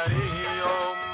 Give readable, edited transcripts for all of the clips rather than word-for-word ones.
हरि ओम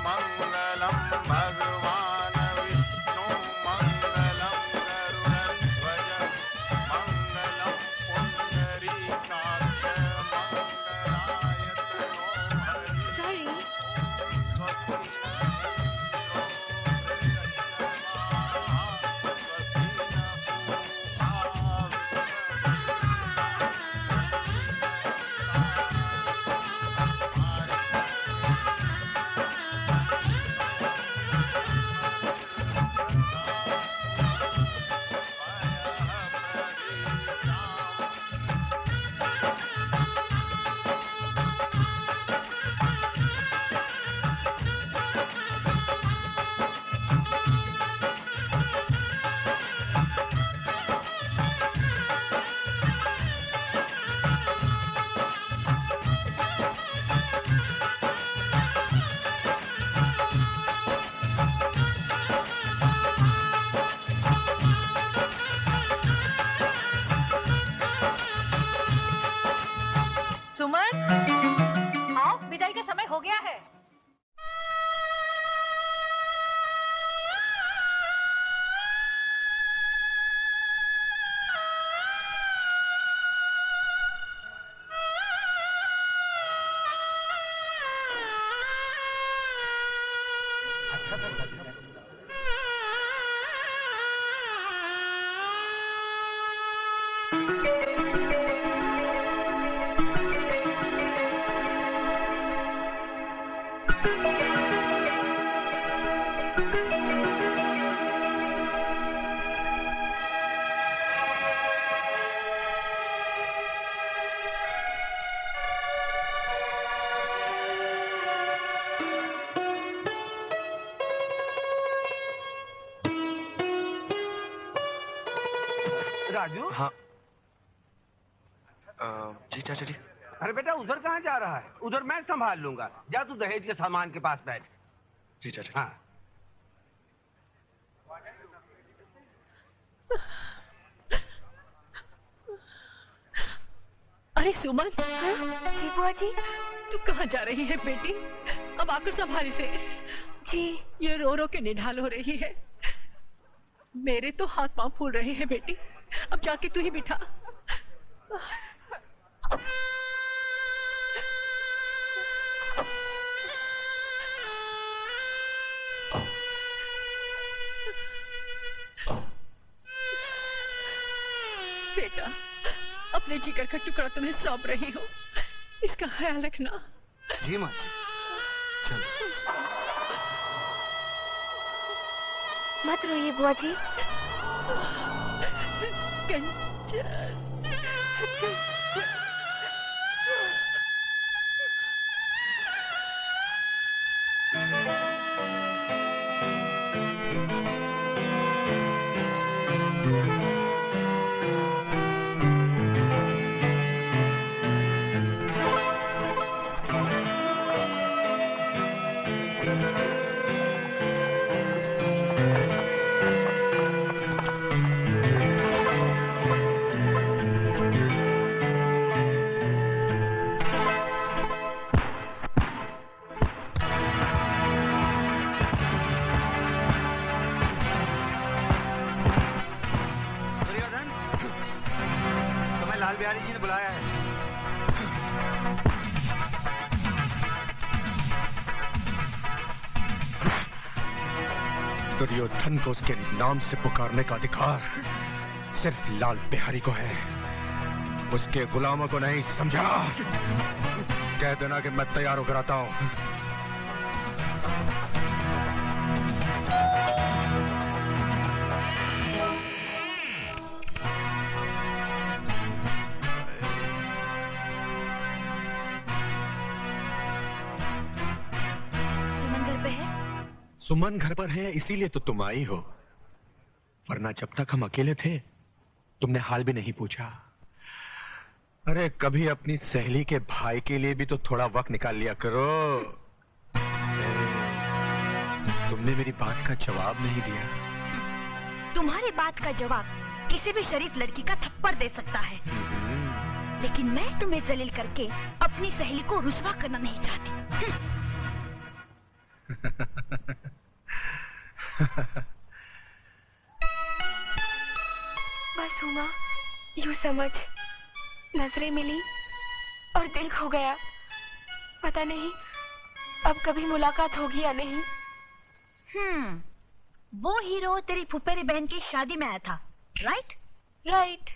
मंगलम भगवान विष्णु मंगलम गरुड़ध्वज मंगलम पुंडरीकाक्ष मंगलाय तनो हरि स्वस्ति राजू। हाँ जी चाचा जी। अरे बेटा उधर कहाँ जा रहा है? उधर मैं संभाल लूंगा। जा तू दहेज के सामान के पास बैठ। जी चाचा। हाँ। अरे सुमन। जी बुआ जी। तू कहाँ जा रही है बेटी? अब आकर संभाल से। जी। ये रो रो के निढाल हो रही है। मेरे तो हाथ पांव फूल रहे हैं बेटी। अब जाके तू ही बिठा। बेटा अपने जिगर का टुकड़ा तुम्हें सौंप रही हूँ, इसका ख्याल रखना। जी माँ। चलो। मत रोइए बुआ जी। कंचन। बिहारी जी ने बुलाया है। दुर्योधन को उसके नाम से पुकारने का अधिकार सिर्फ लाल बिहारी को है, उसके गुलामों को नहीं। समझा? कह देना कि मैं तैयार होकर आता हूं। सुमन घर पर है इसीलिए तो तुम आई हो, वरना जब तक हम अकेले थे तुमने हाल भी नहीं पूछा। अरे कभी अपनी सहेली के भाई के लिए भी तो थोड़ा वक्त निकाल लिया करो। तुमने मेरी बात का जवाब नहीं दिया। तुम्हारी बात का जवाब किसी भी शरीफ लड़की का थप्पड़ दे सकता है। लेकिन मैं तुम्हें जलील करके अपनी सहेली को रुसवा करना नहीं चाहती। बस उमा, यूं समझ, नजरें मिली और दिल खो गया। पता नहीं अब कभी मुलाकात होगी या नहीं। वो हीरो तेरी फुफेरी बहन की शादी में आया था, राइट? राइट।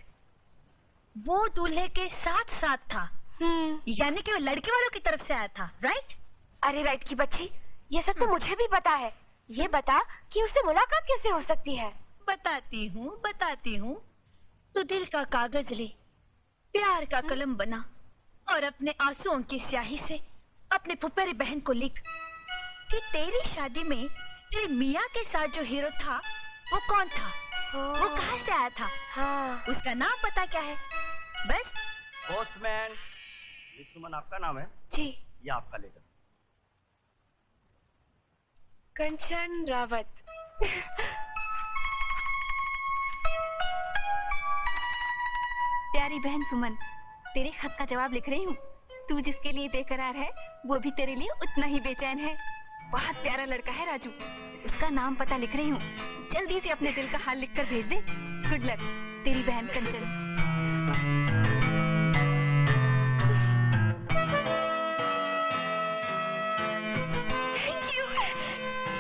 वो दूल्हे के साथ साथ था, यानी कि वो लड़के वालों की तरफ से आया था, राइट? अरे राइट की बच्ची, ये सब तो मुझे भी पता है। ये बता कि उससे मुलाकात कैसे हो सकती है। बताती हूँ। तो दिल का कागज ले, प्यार का कलम बना और अपने आंसुओं की स्याही से अपने फुफेरी बहन को लिख कि तेरी शादी में तेरे मियाँ के साथ जो हीरो था वो कौन था, वो कहाँ से आया था, हाँ। उसका नाम पता क्या है, बस। पोस्टमैन, ये सुमन आपका नाम है? जी। ये आपका लेटर। कंचन रावत। प्यारी बहन सुमन, तेरे खत का जवाब लिख रही हूँ। तू जिसके लिए बेकरार है वो भी तेरे लिए उतना ही बेचैन है। बहुत प्यारा लड़का है राजू, उसका नाम पता लिख रही हूँ। जल्दी से अपने दिल का हाल लिखकर भेज दे। गुड लक, तेरी बहन कंचन।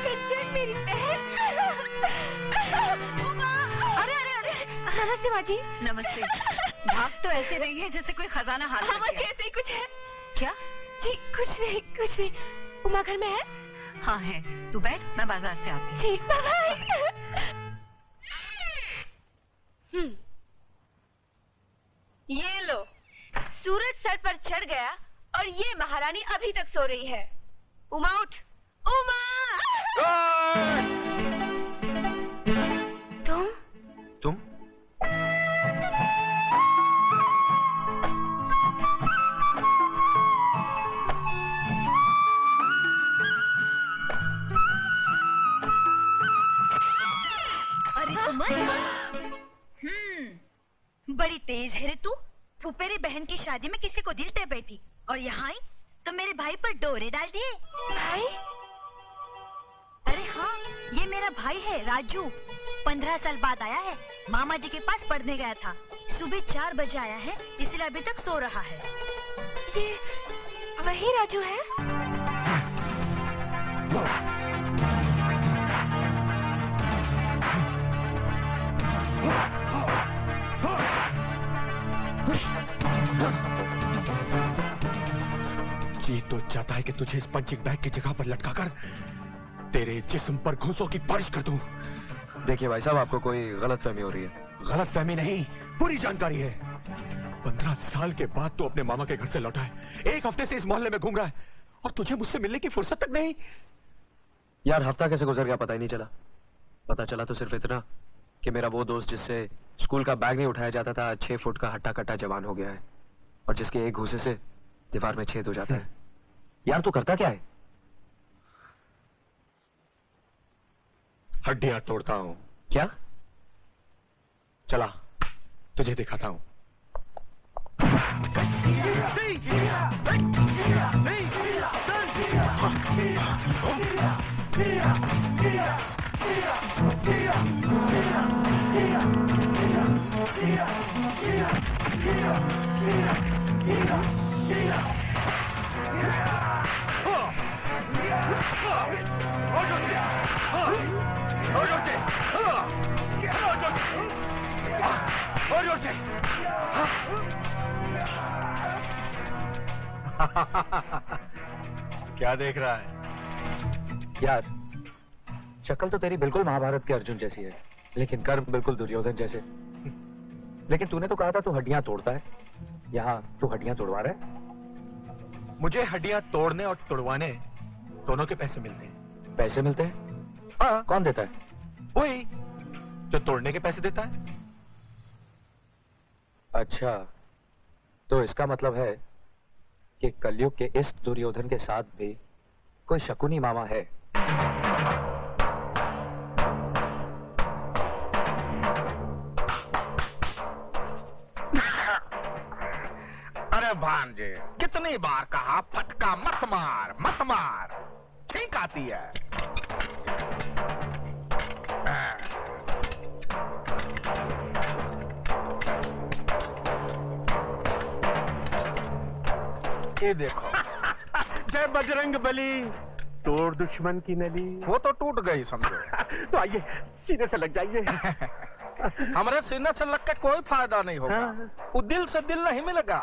कंचन मेरी बहन। अरे नमस्ते माँ जी। नमस्ते। भाग तो ऐसे रही है जैसे कोई खजाना हाथ में हाँ, है। ऐसे ही कुछ है। क्या? जी कुछ नहीं। उमा घर में है? हाँ है, तू बैठ, मैं बाजार से आती हूँ। ठीक, बाय। ये लो, सूरज सर पर चढ़ गया और ये महारानी अभी तक सो रही है। उमा उठ, उमा! तुम? अरे सुमन, बड़ी तेज है रे तू। फुफेरी बहन की शादी में किसी को दिल दे बैठी और यहाँ आई तो मेरे भाई पर डोरे डाल दिए। भाई? अरे हाँ, ये मेरा भाई है राजू। 15 साल बाद आया है, मामा जी के पास पढ़ने गया था। सुबह 4 बजे आया है, इसलिए अभी तक सो रहा है। ये वही राजू है? जी तो चाहता है कि तुझे इस पंचिंग बैग की जगह पर लटकाकर तेरे जिस्म पर घूंसों की बारिश कर दूं। देखिए भाई साहब, आपको कोई गलतफहमी हो रही है। गलतफहमी नहीं, पूरी जानकारी है। 15 साल के बाद तू अपने मामा के घर से लौटा है, 1 हफ्ते से इस मोहल्ले में घूम रहा है और तुझे मुझसे मिलने की फुर्सत तक नहीं। यार हफ्ता कैसे गुजर गया पता ही नहीं चला। पता चला तो सिर्फ इतना कि मेरा वो दोस्त जिससे स्कूल का बैग नहीं उठाया जाता था 6 फुट का हट्टा कट्टा जवान हो गया है और जिसके एक घूसे से दीवार में छेद हो जाता है। यार तू करता क्या है? हड्डियां तोड़ता हूं। क्या? चला तुझे दिखाता हूं। क्या देख रहा है? यार शक्ल तो तेरी बिल्कुल महाभारत के अर्जुन जैसी है, लेकिन कर्म बिल्कुल दुर्योधन जैसे। लेकिन तूने तो कहा था तू हड्डियां तोड़ता है, यहाँ तू हड्डियां तोड़वा रहा है। मुझे हड्डियां तोड़ने और तोड़वाने दोनों के पैसे मिलते हैं। पैसे मिलते हैं? हाँ। कौन देता है? वही जो तोड़ने के पैसे देता है। अच्छा, तो इसका मतलब है कि कलयुग के इस दुर्योधन के साथ भी कोई शकुनी मामा है। अरे भांजे, कितनी बार कहा फटका मत मार, मत मार, ठीक आती है। ये देखो। जय बजरंग बली, तोड़ दुश्मन की नली। वो तो टूट गई समझो। तो आइए सीने से लग जाइए। हमारे सीने से लग के कोई फायदा नहीं होगा। वो दिल से दिल नहीं मिलेगा।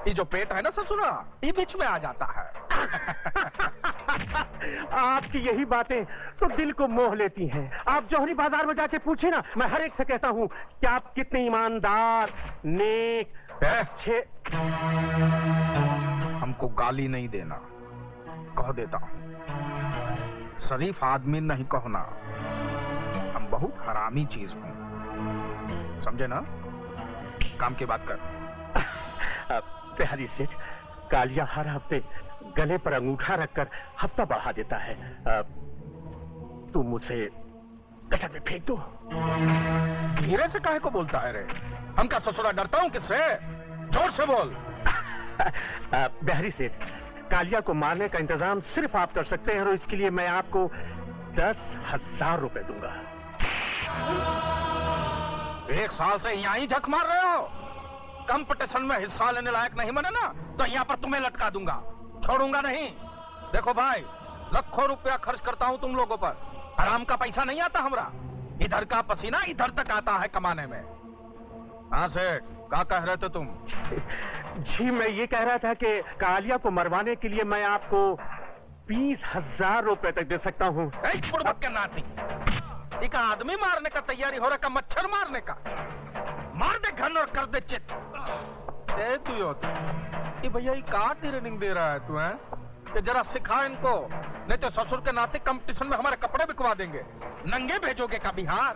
ये जो पेट है ना ससुरा, ये बीच में आ जाता है। आपकी यही बातें तो दिल को मोह लेती हैं। आप जौहरी बाजार में जाके पूछे ना, मैं हर एक से कहता हूँ कि आप कितने ईमानदार, नेक, अच्छे। हमको गाली नहीं देना, कह देता हूँ। शरीफ आदमी नहीं कहना, हम बहुत हरामी चीज हूँ, समझे ना? काम की बात कर। बिहारी सेठ, कालिया हर हफ्ते गले पर अंगूठा रखकर हफ्ता बढ़ा देता है। तुम मुझे गटर में फेंक दो। धीरे से काहे को बोलता है रे? हम क्या ससुरा डरता हूँ किससे? जोर से बोल। बिहारी सेठ, कालिया को मारने का इंतजाम सिर्फ आप कर सकते हैं और इसके लिए मैं आपको 10,000 रुपए दूंगा। एक साल से यहाँ ही झक मार रहे हो। कंपटीशन में हिस्सा लेने लायक नहीं बने ना, तो यहाँ पर तुम्हें लटका दूंगा, छोड़ूंगा नहीं। देखो भाई, लाखों रुपया खर्च करता हूँ तुम लोगों पर, आराम का पैसा नहीं आता हमरा। इधर का पसीना इधर तक आता है कमाने में। हाँ सेठ, क्या कह रहे थे तुम? जी मैं ये कह रहा था कि कालिया को मरवाने के लिए मैं आपको 20,000 रुपए तक दे सकता हूँ। के नाती, एक आदमी मारने का तैयारी हो रहा का मच्छर मारने का? मार दे घन और कर दे चित। तू ये भैया ये कहाँ ट्रेनिंग दे रहा है तू? है कि जरा सिखा इनको, नहीं तो ससुर के नाते कंपटीशन में हमारे कपड़े बिकवा देंगे। नंगे भेजोगे का बिहार?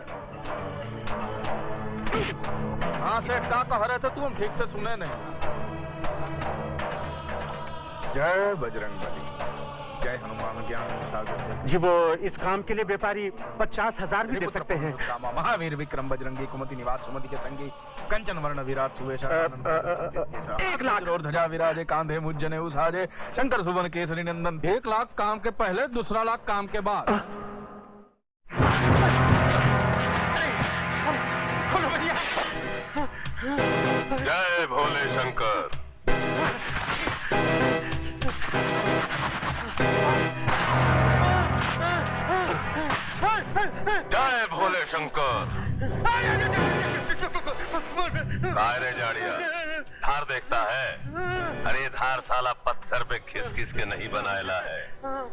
हाँ सेठ, क्या कह रहे थे तू? हम ठीक से सुने नहीं। जय बजरंग बली, जय हनुमान ज्ञान सागर। जी वो इस काम के लिए व्यापारी 50,000 भी दे सकते हैं। महावीर विक्रम बजरंगी कुमति निवास सुमति के संगी कंचन वर्ण विराट सुवेश 1 लाख और ध्वजा विराजे कांधे मुज्जने उसाजे शंकर सुवन केसरी नंदन। 1 लाख काम के पहले, दूसरा लाख काम के बाद। जय भोले शंकर। जय भोले शंकर। रे जाड़िया, धार देखता है? अरे धार साला पत्थर पे खिस खिस के नहीं बनाएला है,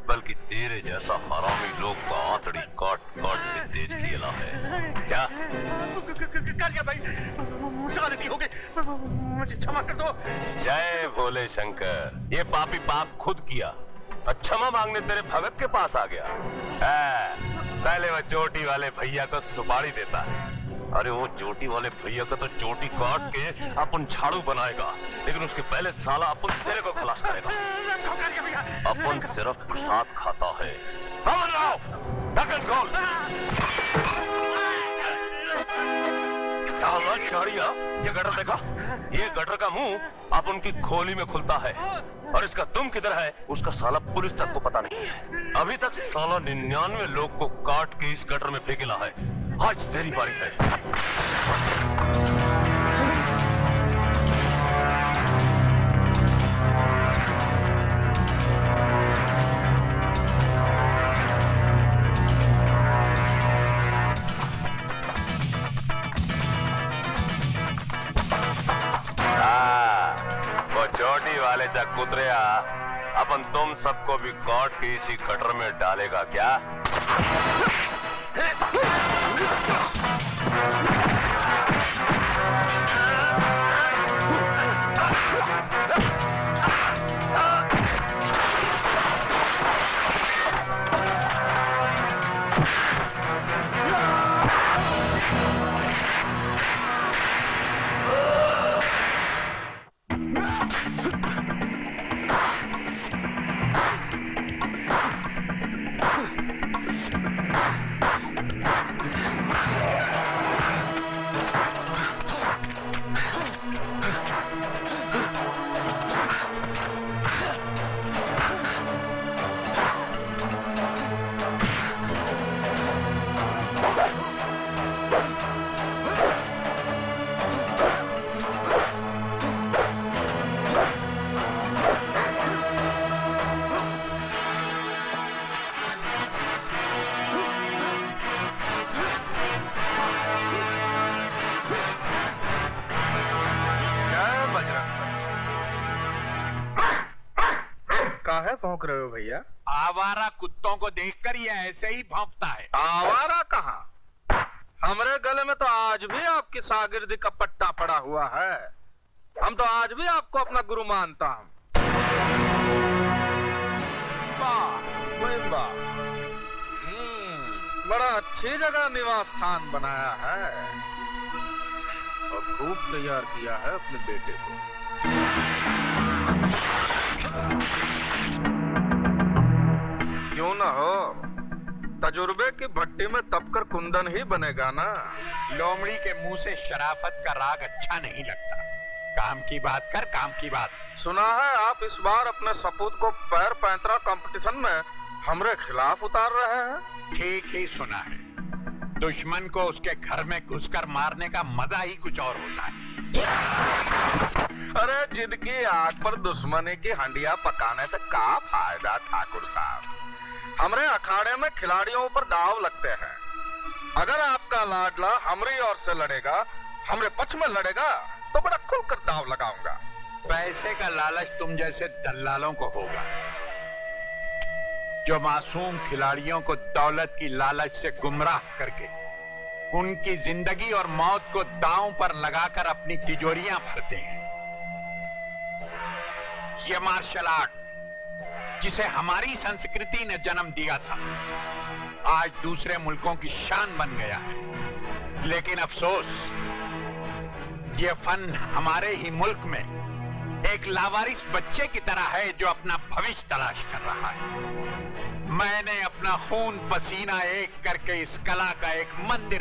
बल्कि तेरे जैसा हरामी लोग का आंतड़ी काट काट के तेज खेला है। क्या कालिया भाई, मुझसे गलती हो गई, मुझे क्षमा कर दो। जय भोले शंकर। ये पापी पाप खुद किया, क्षमा मांगने तेरे भगत के पास आ गया। पहले वह चोटी वाले भैया को सुपारी देता है। अरे वो चोटी वाले भैया को तो चोटी काट के अपन झाड़ू बनाएगा, लेकिन उसके पहले साला अपन तेरे को खलास करेगा। अपन सिर्फ प्रसाद खाता है। ढक्कन खोल। साला झाड़िया, ये गटर देखा? ये गटर का मुंह अपन की खोली में खुलता है, और इसका तुम किधर है उसका साला पुलिस तक को पता नहीं है। अभी तक साला 99 लोग को काट के इस गटर में फेंकेला है। आज तेरी बारी है। वो चोटी वाले चकुतरिया अपन तुम सबको भी काट के इसी गटर में डालेगा क्या? काहे भौंक रहे हो भैया? आवारा कुत्तों को देखकर ये ऐसे ही भौंकता है। आवारा कहाँ? हमरे गले में तो आज भी आपकी शागिर्दी का पट्टा पड़ा हुआ है। हम तो आज भी आपको अपना गुरु मानता हूँ। वाह, बड़ा अच्छी जगह निवास स्थान बनाया है और खूब तैयार किया है अपने बेटे को। क्यों ना हो, तजुर्बे की भट्टी में तपकर कुंदन ही बनेगा ना। लोमड़ी के मुंह से शराफत का राग अच्छा नहीं लगता। काम की बात कर, काम की बात। सुना है आप इस बार अपने सपूत को पैर पैंतरा कंपटीशन में हमरे खिलाफ उतार रहे हैं। ठीक ही सुना है। दुश्मन को उसके घर में घुसकर मारने का मजा ही कुछ और होता है। अरे जिनकी आग पर दुश्मनी की हंडिया पकाने से का फायदा ठाकुर साहब। हमरे अखाड़े में खिलाड़ियों पर दाव लगते हैं। अगर आपका लाडला हमरी ओर से लड़ेगा, हमरे पक्ष में लड़ेगा, तो बड़ा खुलकर दाव लगाऊंगा। पैसे का लालच तुम जैसे दल्लालों को होगा, जो मासूम खिलाड़ियों को दौलत की लालच से गुमराह करके उनकी जिंदगी और मौत को दांव पर लगाकर अपनी तिजोरियां भरते हैं। ये मार्शल आर्ट जिसे हमारी संस्कृति ने जन्म दिया था, आज दूसरे मुल्कों की शान बन गया है। लेकिन अफसोस, ये फन हमारे ही मुल्क में एक लावारिस बच्चे की तरह है जो अपना भविष्य तलाश कर रहा है। मैंने अपना खून पसीना एक करके इस कला का एक मंदिर